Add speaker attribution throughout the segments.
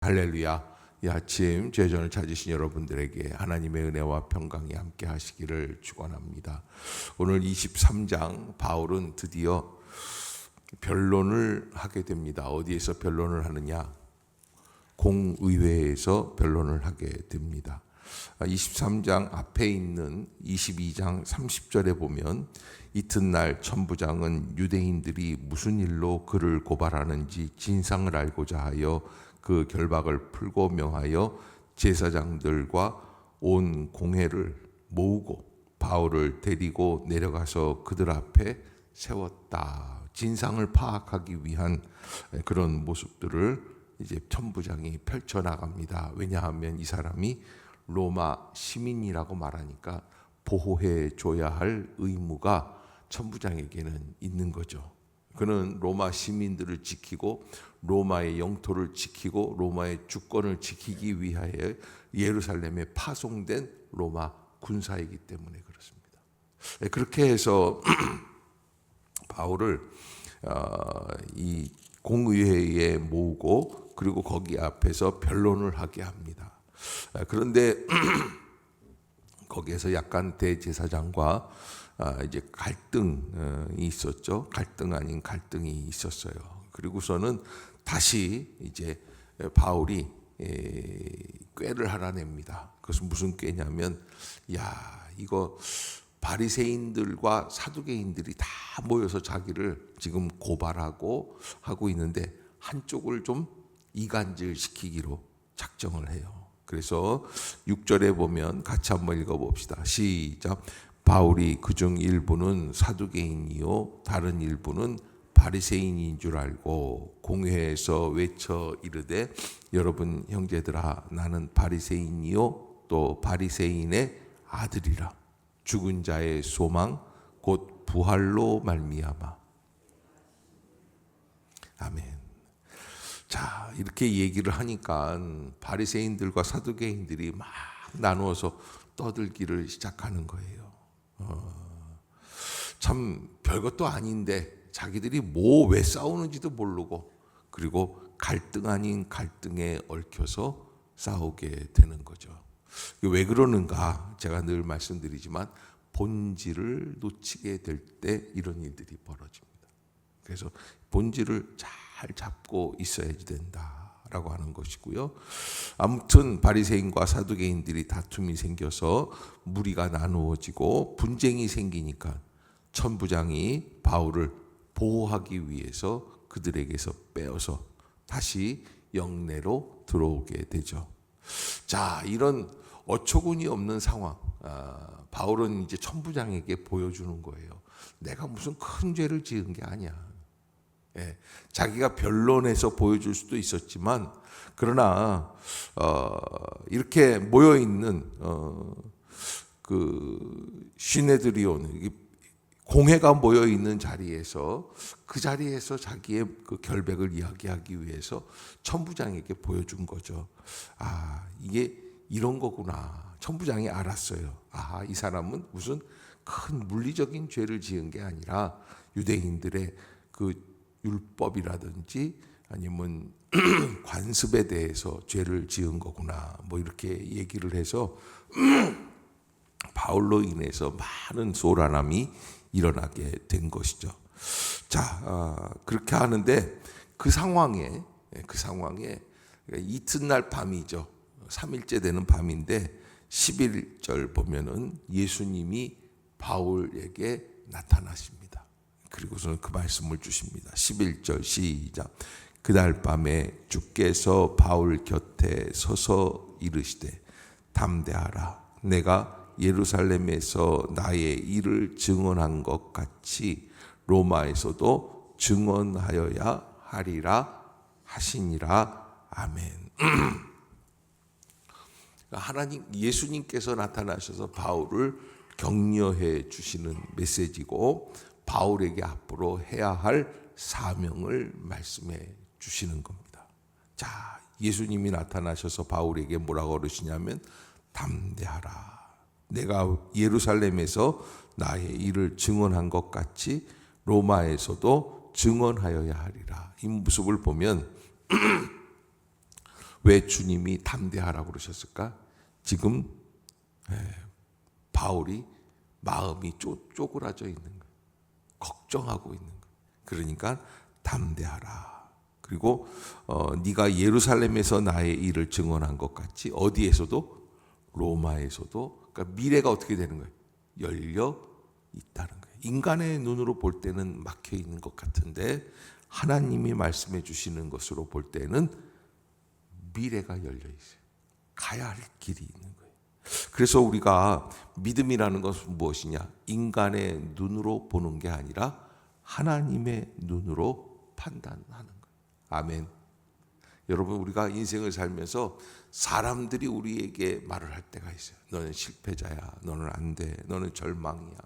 Speaker 1: 할렐루야. 이 아침 제전을 찾으신 여러분들에게 하나님의 은혜와 평강이 함께 하시기를 축원합니다. 오늘 23장 바울은 드디어 변론을 하게 됩니다. 어디에서 변론을 하느냐? 공의회에서 변론을 하게 됩니다. 23장 앞에 있는 22장 30절에 보면 이튿날 천부장은 유대인들이 무슨 일로 그를 고발하는지 진상을 알고자 하여 그 결박을 풀고 명하여 제사장들과 온 공회를 모으고 바울을 데리고 내려가서 그들 앞에 세웠다. 진상을 파악하기 위한 그런 모습들을 이제 천부장이 펼쳐나갑니다. 왜냐하면 이 사람이 로마 시민이라고 말하니까 보호해 줘야 할 의무가 천부장에게는 있는 거죠. 그는 로마 시민들을 지키고 로마의 영토를 지키고 로마의 주권을 지키기 위하여 예루살렘에 파송된 로마 군사이기 때문에 그렇습니다. 그렇게 해서 바울을 이 공의회에 모으고 그리고 거기 앞에서 변론을 하게 합니다. 그런데 거기에서 약간 대제사장과 이제 갈등이 있었죠. 갈등 아닌 갈등이 있었어요. 그리고서는 다시 이제 바울이 꾀를 하나 냅니다. 그것은 무슨 꾀냐면, 이거 바리새인들과 사두개인들이 다 모여서 자기를 지금 고발하고 하고 있는데 한쪽을 좀 이간질시키기로 작정을 해요. 그래서 6절에 보면 같이 한번 읽어봅시다. 시작. 바울이 그중 일부는 사두개인이요 다른 일부는 바리새인인 줄 알고 공회에서 외쳐 이르되 여러분 형제들아 나는 바리새인이요 또 바리새인의 아들이라. 죽은 자의 소망 곧 부활로 말미암아. 아멘. 자, 이렇게 얘기를 하니까 바리새인들과 사두개인들이 막 나누어서 떠들기를 시작하는 거예요. 참 별것도 아닌데 자기들이 왜 싸우는지도 모르고 그리고 갈등 아닌 갈등에 얽혀서 싸우게 되는 거죠. 왜 그러는가? 제가 늘 말씀드리지만 본질을 놓치게 될 때 이런 일들이 벌어집니다. 그래서 본질을 잘 잡고 있어야 된다라고 하는 것이고요. 아무튼 바리새인과 사두개인들이 다툼이 생겨서 무리가 나누어지고 분쟁이 생기니까 천부장이 바울을 보호하기 위해서 그들에게서 빼어서 다시 영내로 들어오게 되죠. 자, 이런 어처구니 없는 상황, 바울은 이제 천부장에게 보여주는 거예요. 내가 무슨 큰 죄를 지은 게 아니야. 자기가 변론해서 보여줄 수도 있었지만 그러나 이렇게 모여 있는 그 시네드리온 공회가 모여 있는 자리에서 그 자리에서 자기의 그 결백을 이야기하기 위해서 천부장에게 보여준 거죠. 이게 이런 거구나. 천부장이 알았어요. 이 사람은 무슨 큰 물리적인 죄를 지은 게 아니라 유대인들의 그 율법이라든지 아니면 관습에 대해서 죄를 지은 거구나. 이렇게 얘기를 해서 바울로 인해서 많은 소란함이 일어나게 된 것이죠. 자, 그렇게 하는데 그 상황에 이튿날 밤이죠. 3일째 되는 밤인데 11절 보면은 예수님이 바울에게 나타나십니다. 그리고서는 그 말씀을 주십니다. 11절 시작. 그날 밤에 주께서 바울 곁에 서서 이르시되 담대하라. 내가 예루살렘에서 나의 일을 증언한 것 같이 로마에서도 증언하여야 하리라 하시니라. 아멘. 하나님 예수님께서 나타나셔서 바울을 격려해 주시는 메시지고 바울에게 앞으로 해야 할 사명을 말씀해 주시는 겁니다. 자, 예수님이 나타나셔서 바울에게 뭐라고 그러시냐면 담대하라. 내가 예루살렘에서 나의 일을 증언한 것 같이 로마에서도 증언하여야 하리라. 이 모습을 보면 왜 주님이 담대하라고 그러셨을까? 지금 바울이 마음이 쪼그라져 있는 거예요. 걱정하고 있는 거예요. 그러니까 담대하라. 그리고 네가 예루살렘에서 나의 일을 증언한 것 같이 어디에서도? 로마에서도. 그러니까 미래가 어떻게 되는 거예요? 열려 있다는 거예요. 인간의 눈으로 볼 때는 막혀 있는 것 같은데 하나님이 말씀해 주시는 것으로 볼 때는 미래가 열려 있어요. 가야 할 길이 있는 거예요. 그래서 우리가 믿음이라는 것은 무엇이냐? 인간의 눈으로 보는 게 아니라 하나님의 눈으로 판단하는 거예요. 아멘. 여러분, 우리가 인생을 살면서 사람들이 우리에게 말을 할 때가 있어요. 너는 실패자야. 너는 안 돼. 너는 절망이야.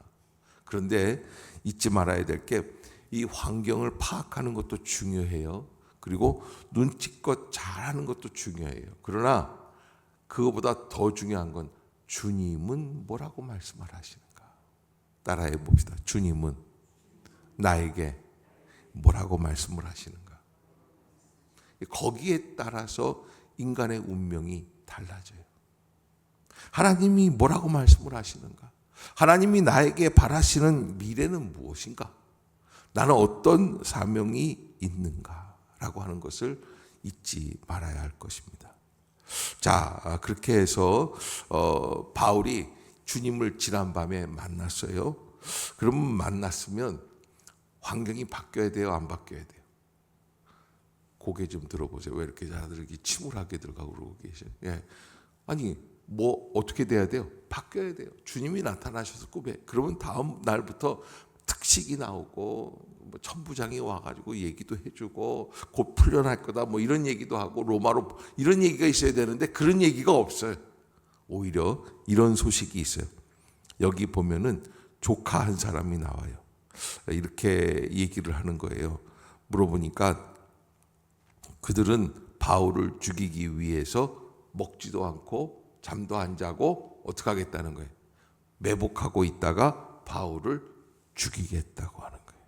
Speaker 1: 그런데 잊지 말아야 될 게 이 환경을 파악하는 것도 중요해요. 그리고 눈치껏 잘하는 것도 중요해요. 그러나 그거보다 더 중요한 건 주님은 뭐라고 말씀을 하시는가? 따라해 봅시다. 주님은 나에게 뭐라고 말씀을 하시는가? 거기에 따라서 인간의 운명이 달라져요. 하나님이 뭐라고 말씀을 하시는가? 하나님이 나에게 바라시는 미래는 무엇인가? 나는 어떤 사명이 있는가라고 하는 것을 잊지 말아야 할 것입니다. 자, 그렇게 해서 바울이 주님을 지난밤에 만났어요. 그러면 만났으면 환경이 바뀌어야 돼요? 안 바뀌어야 돼요? 고개 좀 들어보세요. 왜 이렇게 다들 이렇게 침울하게 들어가고 그러고 계셔요? 예. 아니, 뭐 어떻게 돼야 돼요? 바뀌어야 돼요. 주님이 나타나셔서 꿈에. 그러면 다음 날부터 특식이 나오고 뭐 천부장이 와가지고 얘기도 해주고 곧 풀려날 거다 뭐 이런 얘기도 하고 로마로 이런 얘기가 있어야 되는데 그런 얘기가 없어요. 오히려 이런 소식이 있어요. 여기 보면은 조카 한 사람이 나와요. 이렇게 얘기를 하는 거예요. 물어보니까 그들은 바울을 죽이기 위해서 먹지도 않고 잠도 안 자고 어떻게 하겠다는 거예요? 매복하고 있다가 바울을 죽이겠다고 하는 거예요.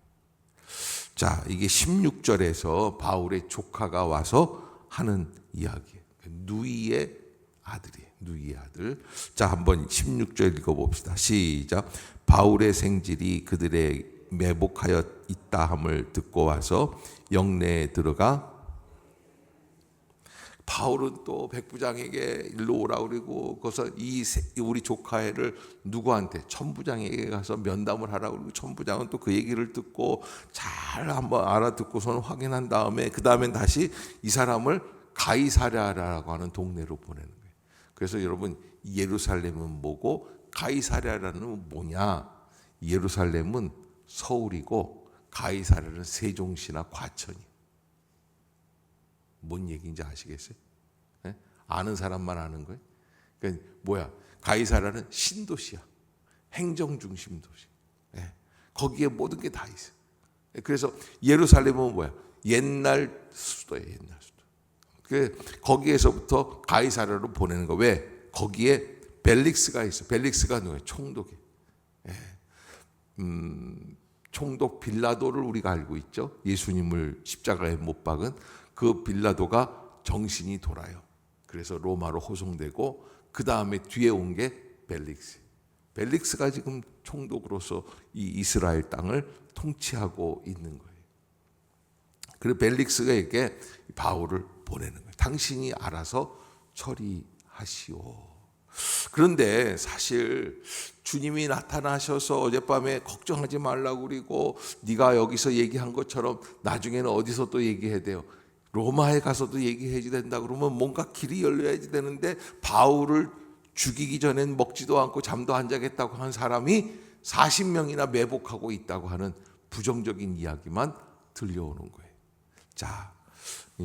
Speaker 1: 자, 이게 16절에서 바울의 조카가 와서 하는 이야기예요. 누이의 아들이에요. 누이의 아들. 자, 한번 16절 읽어봅시다. 시작. 바울의 생질이 그들의 매복하여 있다 함을 듣고 와서 영내에 들어가 바울은 또 백부장에게 일로 오라고 그러고 거기서 우리 조카애를 누구한테? 천부장에게 가서 면담을 하라고 그러고 천부장은 또 그 얘기를 듣고 잘 한번 알아듣고서는 확인한 다음에 그 다음엔 다시 이 사람을 가이사랴라고 하는 동네로 보내는 거예요. 그래서 여러분 예루살렘은 뭐고 가이사랴라는 뭐냐? 예루살렘은 서울이고 가이사랴는 세종시나 과천이에요. 뭔 얘기인지 아시겠어요? 네? 아는 사람만 아는 거예요. 그러니까 뭐야? 가이사랴는 신도시야. 행정 중심 도시. 네. 거기에 모든 게 다 있어요. 그래서 예루살렘은 뭐야? 옛날 수도예요. 옛날 수도. 거기에서부터 가이사랴로 보내는 거. 왜? 거기에 벨릭스가 있어. 벨릭스가 누구예요? 총독이에요. 네. 총독 빌라도를 우리가 알고 있죠. 예수님을 십자가에 못 박은 그 빌라도가 정신이 돌아요. 그래서 로마로 호송되고 그 다음에 뒤에 온 게 벨릭스. 벨릭스가 지금 총독으로서 이 이스라엘 땅을 통치하고 있는 거예요. 그리고 벨릭스가 이렇게 바울을 보내는 거예요. 당신이 알아서 처리하시오. 그런데 사실 주님이 나타나셔서 어젯밤에 걱정하지 말라고 그리고 네가 여기서 얘기한 것처럼 나중에는 어디서 또 얘기해야 돼요? 로마에 가서도 얘기해야 된다 그러면 뭔가 길이 열려야지 되는데 바울을 죽이기 전엔 먹지도 않고 잠도 안 자겠다고 한 사람이 40명이나 매복하고 있다고 하는 부정적인 이야기만 들려오는 거예요. 자,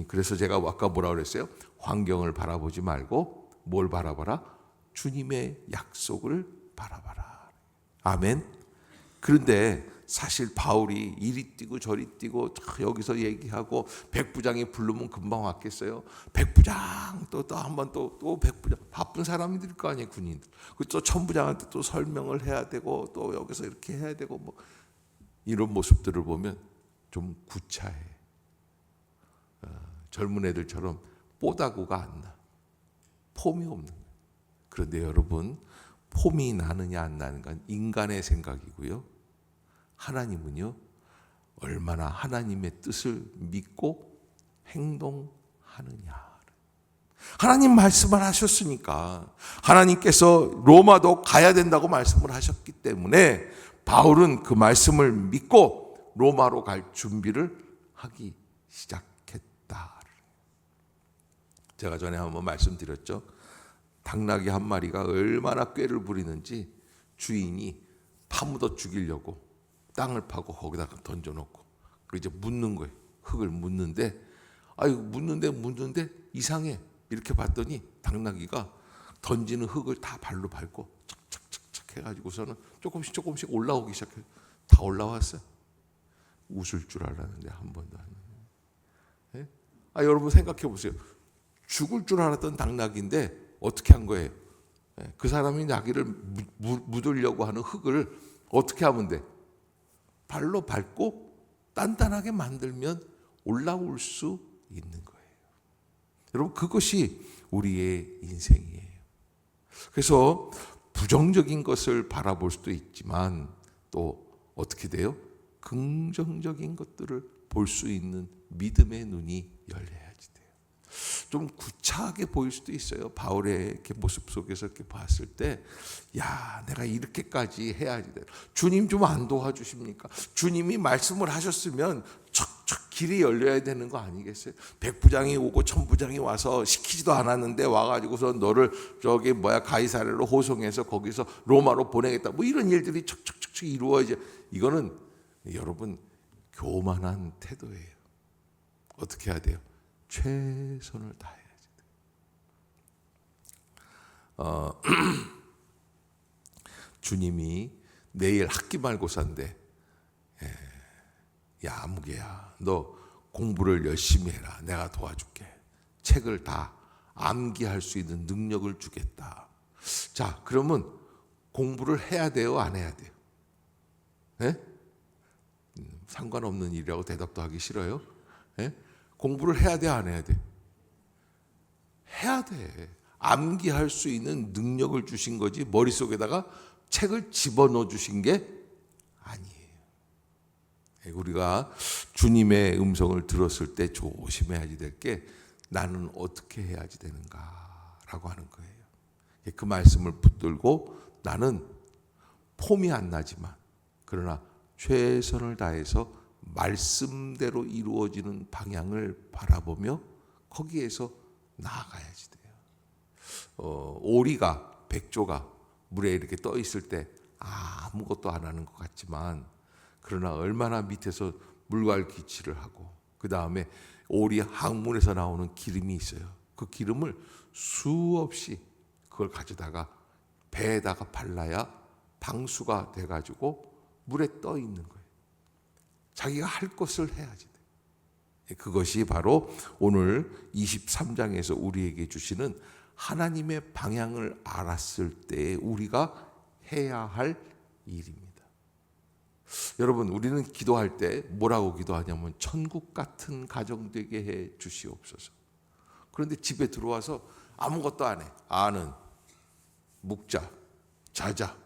Speaker 1: 그래서 제가 아까 뭐라 그랬어요? 환경을 바라보지 말고 뭘 바라봐라? 주님의 약속을 바라봐라. 아멘. 그런데 사실 바울이 이리 뛰고 저리 뛰고 여기서 얘기하고 백부장이 부르면 금방 왔겠어요. 백부장 또 한 번 또 백부장 바쁜 사람들일 거 아니에요. 군인들. 또 천부장한테 또 설명을 해야 되고 또 여기서 이렇게 해야 되고 뭐 이런 모습들을 보면 좀 구차해. 젊은 애들처럼 뽀다구가 안 나. 폼이 없는 거예요. 그런데 여러분, 폼이 나느냐 안 나는 건 인간의 생각이고요. 하나님은요, 얼마나 하나님의 뜻을 믿고 행동하느냐. 하나님 말씀을 하셨으니까, 하나님께서 로마도 가야 된다고 말씀을 하셨기 때문에 바울은 그 말씀을 믿고 로마로 갈 준비를 하기 시작했다. 제가 전에 한번 말씀드렸죠. 당나귀 한 마리가 얼마나 꾀를 부리는지 주인이 파묻어 죽이려고 땅을 파고 거기다가 던져놓고 그 이제 묻는 거예요. 흙을 묻는데, 묻는데 이상해. 이렇게 봤더니 당나귀가 던지는 흙을 다 발로 밟고 착착착착 해가지고서는 조금씩 올라오기 시작해요. 다 올라왔어요. 웃을 줄 알았는데 한 번도 안 해요. 여러분 생각해 보세요. 죽을 줄 알았던 당나귀인데 어떻게 한 거예요? 그 사람이 나귀를 묻으려고 하는 흙을 어떻게 하면 돼? 발로 밟고 단단하게 만들면 올라올 수 있는 거예요. 여러분, 그것이 우리의 인생이에요. 그래서 부정적인 것을 바라볼 수도 있지만 또 어떻게 돼요? 긍정적인 것들을 볼 수 있는 믿음의 눈이 열려야지 돼요. 좀 구차하게 보일 수도 있어요. 바울의 이렇게 모습 속에서 이렇게 봤을 때, 내가 이렇게까지 해야지 돼. 주님 좀 안 도와주십니까? 주님이 말씀을 하셨으면 척척 길이 열려야 되는 거 아니겠어요? 백부장이 오고 천부장이 와서 시키지도 않았는데 와가지고서 너를 가이사랴로 호송해서 거기서 로마로 보내겠다. 뭐 이런 일들이 척척척 이루어져. 이거는 여러분 교만한 태도예요. 어떻게 해야 돼요? 최선을 다해야지 돼요. 주님이 내일 학기말고사인데, 야 무게야, 너 공부를 열심히 해라. 내가 도와줄게. 책을 다 암기할 수 있는 능력을 주겠다. 자, 그러면 공부를 해야 돼요, 안 해야 돼요? 상관없는 일이라고 대답도 하기 싫어요? 공부를 해야 돼, 안 해야 돼? 해야 돼. 암기할 수 있는 능력을 주신 거지 머릿속에다가 책을 집어넣어 주신 게 아니에요. 우리가 주님의 음성을 들었을 때 조심해야지 될 게, 나는 어떻게 해야지 되는가라고 하는 거예요. 그 말씀을 붙들고 나는 폼이 안 나지만 그러나 최선을 다해서 말씀대로 이루어지는 방향을 바라보며 거기에서 나아가야지 돼요. 오리가, 백조가 물에 이렇게 떠 있을 때 아무것도 안 하는 것 같지만, 그러나 얼마나 밑에서 물갈 기치를 하고, 그 다음에 오리 항문에서 나오는 기름이 있어요. 그 기름을 수없이 그걸 가져다가 배에다가 발라야 방수가 돼가지고 물에 떠 있는 거예요. 자기가 할 것을 해야지 돼. 그것이 바로 오늘 23장에서 우리에게 주시는 하나님의 방향을 알았을 때 우리가 해야 할 일입니다. 여러분, 우리는 기도할 때 뭐라고 기도하냐면 천국 같은 가정 되게 해 주시옵소서. 그런데 집에 들어와서 아무것도 안 해. 아는, 묵자, 자자,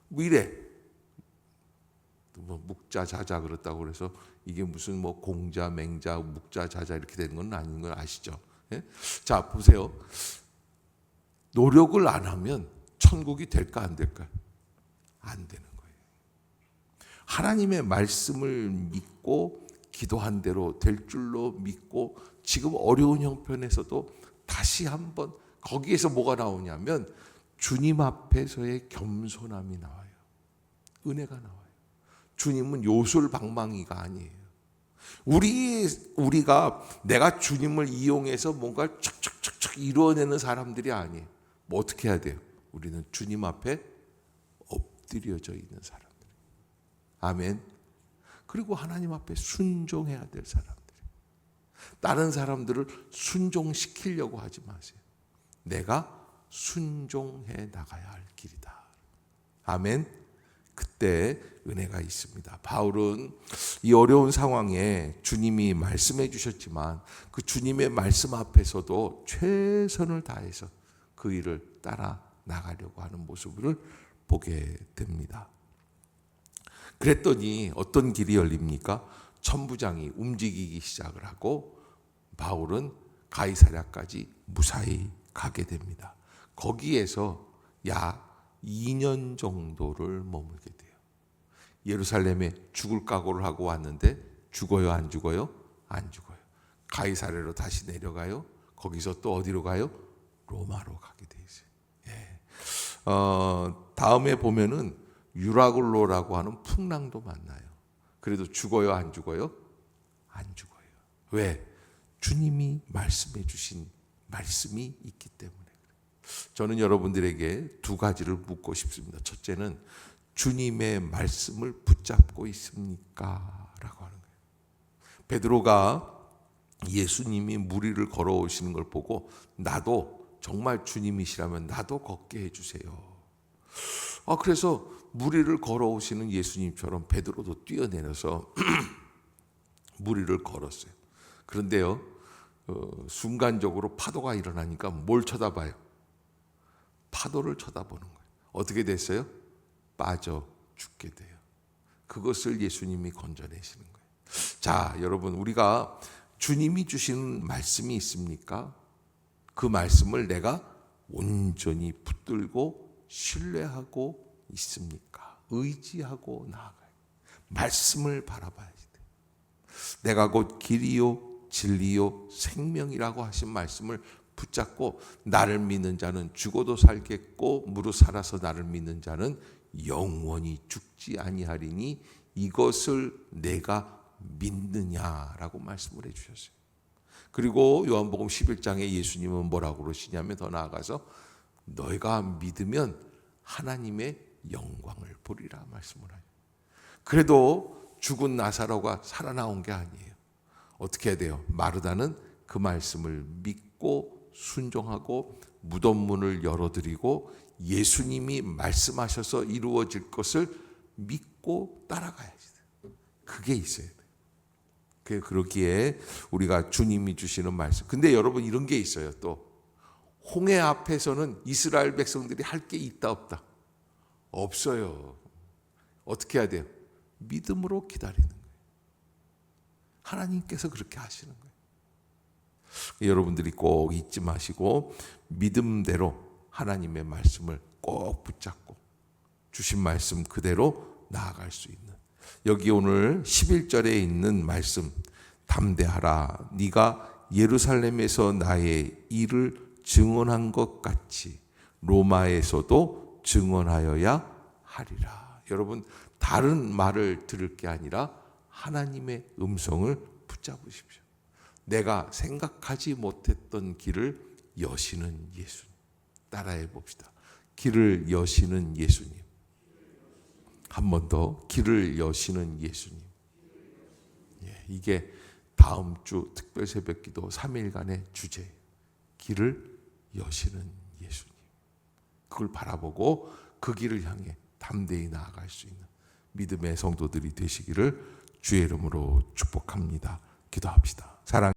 Speaker 1: 뭐 이래. 뭐 묵자, 자자 그렇다고 그래서 이게 무슨 뭐 공자, 맹자, 묵자, 자자 이렇게 되는 건 아닌 건 아시죠? 자, 보세요. 노력을 안 하면 천국이 될까 안 될까? 안 되는 거예요. 하나님의 말씀을 믿고 기도한 대로 될 줄로 믿고, 지금 어려운 형편에서도 다시 한번 거기에서 뭐가 나오냐면 주님 앞에서의 겸손함이 나와요. 은혜가 나와요. 주님은 요술방망이가 아니에요. 우리가 내가 주님을 이용해서 뭔가 척척척척 이루어내는 사람들이 아니에요. 뭐 어떻게 해야 돼요? 우리는 주님 앞에 엎드려져 있는 사람들. 아멘. 그리고 하나님 앞에 순종해야 될 사람들. 다른 사람들을 순종시키려고 하지 마세요. 내가 순종해 나가야 할 길이다. 아멘. 그때 은혜가 있습니다. 바울은 이 어려운 상황에 주님이 말씀해 주셨지만 그 주님의 말씀 앞에서도 최선을 다해서 그 일을 따라 나가려고 하는 모습을 보게 됩니다. 그랬더니 어떤 길이 열립니까? 천부장이 움직이기 시작을 하고 바울은 가이사랴까지 무사히 가게 됩니다. 거기에서 약 2년 정도를 머물게 돼요. 예루살렘에 죽을 각오를 하고 왔는데 죽어요, 안 죽어요? 안 죽어요. 가이사랴로 다시 내려가요. 거기서 또 어디로 가요? 로마로 가게 돼 있어요. 다음에 보면은 유라굴로라고 하는 풍랑도 만나요. 그래도 죽어요, 안 죽어요? 안 죽어요. 왜? 주님이 말씀해 주신 말씀이 있기 때문에. 저는 여러분들에게 두 가지를 묻고 싶습니다. 첫째는 주님의 말씀을 붙잡고 있습니까? 라고 하는 거예요. 베드로가 예수님이 무리를 걸어오시는 걸 보고 나도 정말 주님이시라면 나도 걷게 해주세요. 그래서 무리를 걸어오시는 예수님처럼 베드로도 뛰어내려서 무리를 걸었어요. 그런데요, 순간적으로 파도가 일어나니까 뭘 쳐다봐요? 파도를 쳐다보는 거예요. 어떻게 됐어요? 빠져 죽게 돼요. 그것을 예수님이 건져내시는 거예요. 자, 여러분, 우리가 주님이 주시는 말씀이 있습니까? 그 말씀을 내가 온전히 붙들고 신뢰하고 있습니까? 의지하고 나아가요. 말씀을 바라봐야지 돼. 내가 곧 길이요 진리요 생명이라고 하신 말씀을 붙잡고 나를 믿는 자는 죽어도 살겠고 무릇 살아서 나를 믿는 자는 영원히 죽지 아니하리니 이것을 내가 믿느냐라고 말씀을 해주셨어요. 그리고 요한복음 11장에 예수님은 뭐라고 그러시냐면 더 나아가서 너희가 믿으면 하나님의 영광을 보리라 말씀을 하요. 그래도 죽은 나사로가 살아나온 게 아니에요. 어떻게 해야 돼요? 마르다는 그 말씀을 믿고 순종하고 무덤 문을 열어드리고 예수님이 말씀하셔서 이루어질 것을 믿고 따라가야지. 그게 있어야 돼요. 그러기에 우리가 주님이 주시는 말씀. 근데 여러분 이런 게 있어요. 또 홍해 앞에서는 이스라엘 백성들이 할 게 있다 없다? 없어요. 어떻게 해야 돼요? 믿음으로 기다리는 거예요. 하나님께서 그렇게 하시는 거예요. 여러분들이 꼭 잊지 마시고 믿음대로 하나님의 말씀을 꼭 붙잡고 주신 말씀 그대로 나아갈 수 있는, 여기 오늘 11절에 있는 말씀, 담대하라 네가 예루살렘에서 나의 일을 증언한 것 같이 로마에서도 증언하여야 하리라. 여러분, 다른 말을 들을 게 아니라 하나님의 음성을 붙잡으십시오. 내가 생각하지 못했던 길을 여시는 예수님. 따라해 봅시다. 길을 여시는 예수님. 한 번 더, 길을 여시는 예수님. 이게 다음 주 특별 새벽기도 3일간의 주제예요. 길을 여시는 예수님. 그걸 바라보고 그 길을 향해 담대히 나아갈 수 있는 믿음의 성도들이 되시기를 주의 이름으로 축복합니다. 기도합시다. 사랑